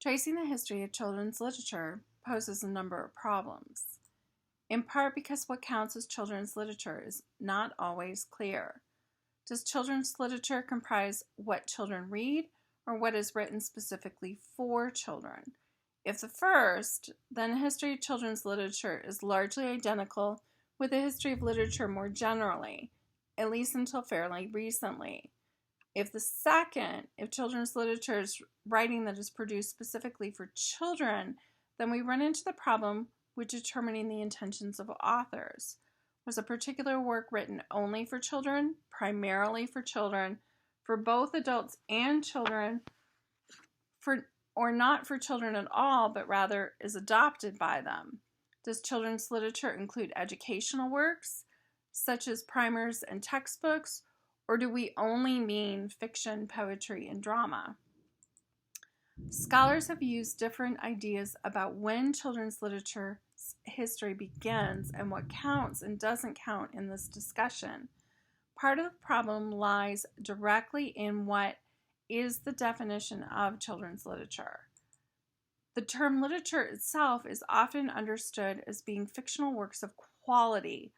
Tracing the history of children's literature poses a number of problems, in part because what counts as children's literature is not always clear. Does children's literature comprise what children read or what is written specifically for children? If the first, then the history of children's literature is largely identical with the history of literature more generally, at least until fairly recently. If the second, if children's literature is writing that is produced specifically for children, then we run into the problem with determining the intentions of authors. Was a particular work written only for children, primarily for children, for both adults and children, or not for children at all, but rather is adopted by them? Does children's literature include educational works, such as primers and textbooks, or do we only mean fiction, poetry, and drama? Scholars have used different ideas about when children's literature history begins and what counts and doesn't count in this discussion. Part of the problem lies directly in what is the definition of children's literature. The term literature itself is often understood as being fictional works of quality,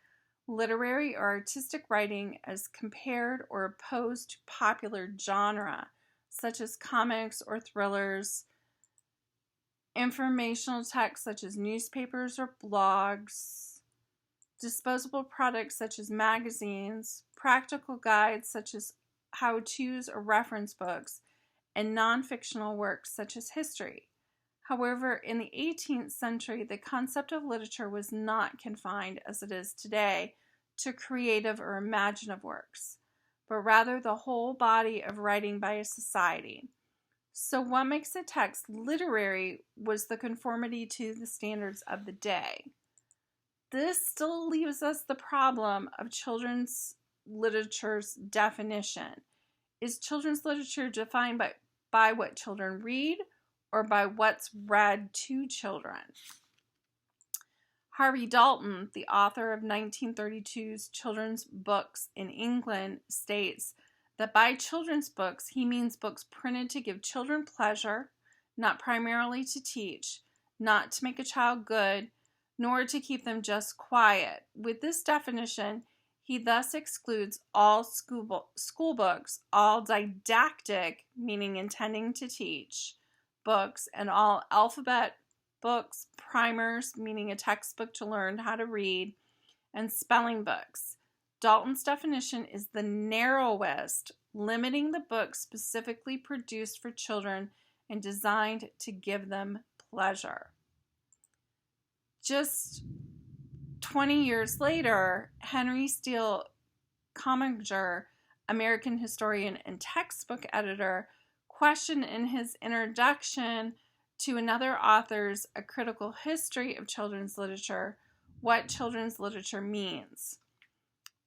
literary or artistic writing as compared or opposed to popular genre, such as comics or thrillers, informational texts such as newspapers or blogs, disposable products such as magazines, practical guides such as how-tos or reference books, and non-fictional works such as history. However, in the 18th century, the concept of literature was not confined, as it is today, to creative or imaginative works, but rather the whole body of writing by a society. So what makes a text literary was the conformity to the standards of the day. This still leaves us the problem of children's literature's definition. Is children's literature defined by what children read or by what's read to children? Harvey Dalton, the author of 1932's children's books in England, states that by children's books, he means books printed to give children pleasure, not primarily to teach, not to make a child good, nor to keep them just quiet. With this definition, he thus excludes all school books, all didactic, meaning intending to teach, books, and all alphabet books, primers, meaning a textbook to learn how to read, and spelling books. Dalton's definition is the narrowest, limiting the books specifically produced for children and designed to give them pleasure. Just 20 years later, Henry Steele Commager, American historian and textbook editor, questioned in his introduction to another author's A Critical History of Children's Literature what children's literature means.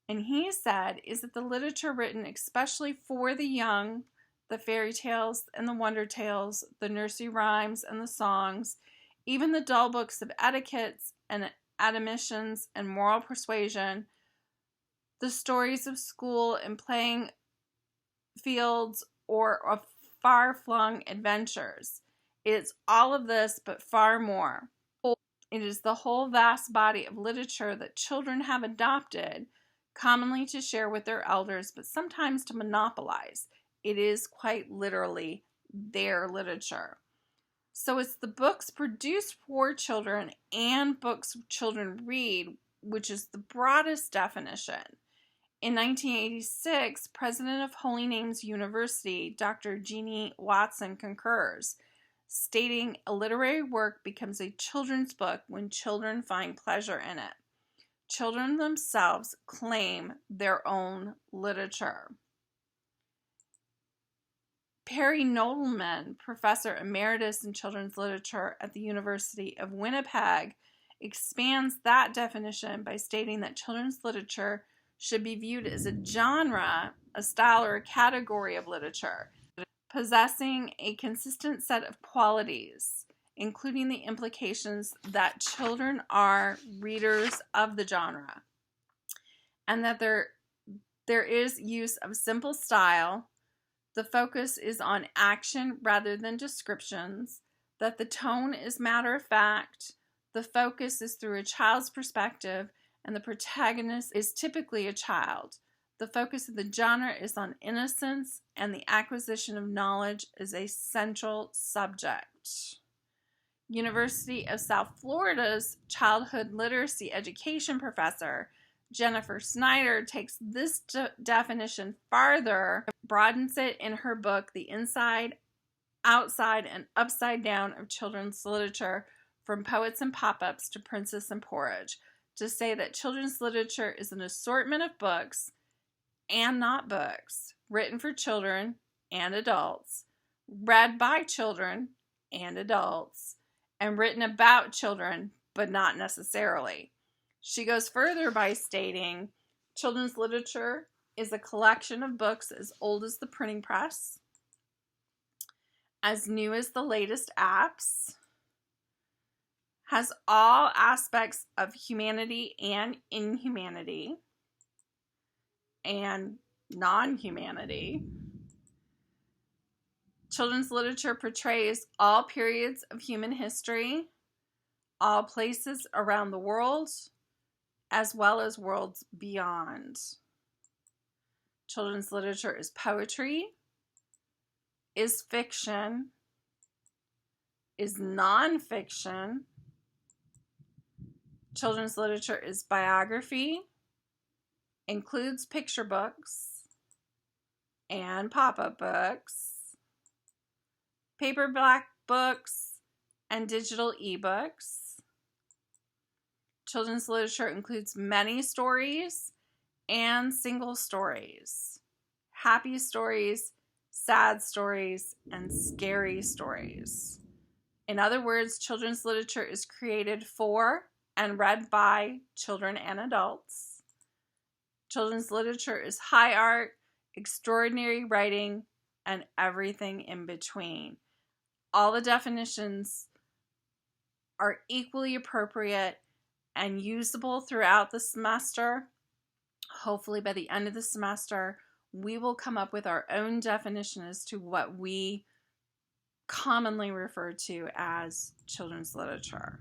And he said, is it the literature written especially for the young, the fairy tales and the wonder tales, the nursery rhymes and the songs, even the dull books of etiquettes and admonitions and moral persuasion, the stories of school and playing fields or of far-flung adventures? It's all of this, but far more. It is the whole vast body of literature that children have adopted, commonly to share with their elders, but sometimes to monopolize. It is quite literally their literature. So it's the books produced for children and books children read, which is the broadest definition. In 1986, president of Holy Names University, Dr. Jeannie Watson, concurs, stating a literary work becomes a children's book when children find pleasure in it. Children themselves claim their own literature. Perry Nodelman, professor emeritus in children's literature at the University of Winnipeg, expands that definition by stating that children's literature should be viewed as a genre, a style, or a category of literature, possessing a consistent set of qualities, including the implications that children are readers of the genre, and that there is use of simple style. The focus is on action rather than descriptions. that the tone is matter-of-fact, the focus is through a child's perspective, and the protagonist is typically a child. The focus of the genre is on innocence, and the acquisition of knowledge is a central subject. University of South Florida's childhood literacy education professor, Jennifer Snyder, takes this definition farther, broadens it in her book, The Inside, Outside, and Upside Down of Children's Literature, From Poets and Pop-Ups to Princess and Porridge, to say that children's literature is an assortment of books and not books, written for children and adults, read by children and adults, and written about children, but not necessarily. She goes further by stating, children's literature is a collection of books as old as the printing press, as new as the latest apps, has all aspects of humanity and inhumanity, and non-humanity. Children's literature portrays all periods of human history, all places around the world, as well as worlds beyond. Children's literature is poetry, is fiction, is nonfiction. Children's literature is biography, includes picture books and pop-up books, paperback books, and digital ebooks. Children's literature includes many stories and single stories, happy stories, sad stories, and scary stories. In other words, children's literature is created for and read by children and adults. Children's literature is high art, extraordinary writing, and everything in between. All the definitions are equally appropriate and usable throughout the semester. Hopefully by the end of the semester, we will come up with our own definition as to what we commonly refer to as children's literature.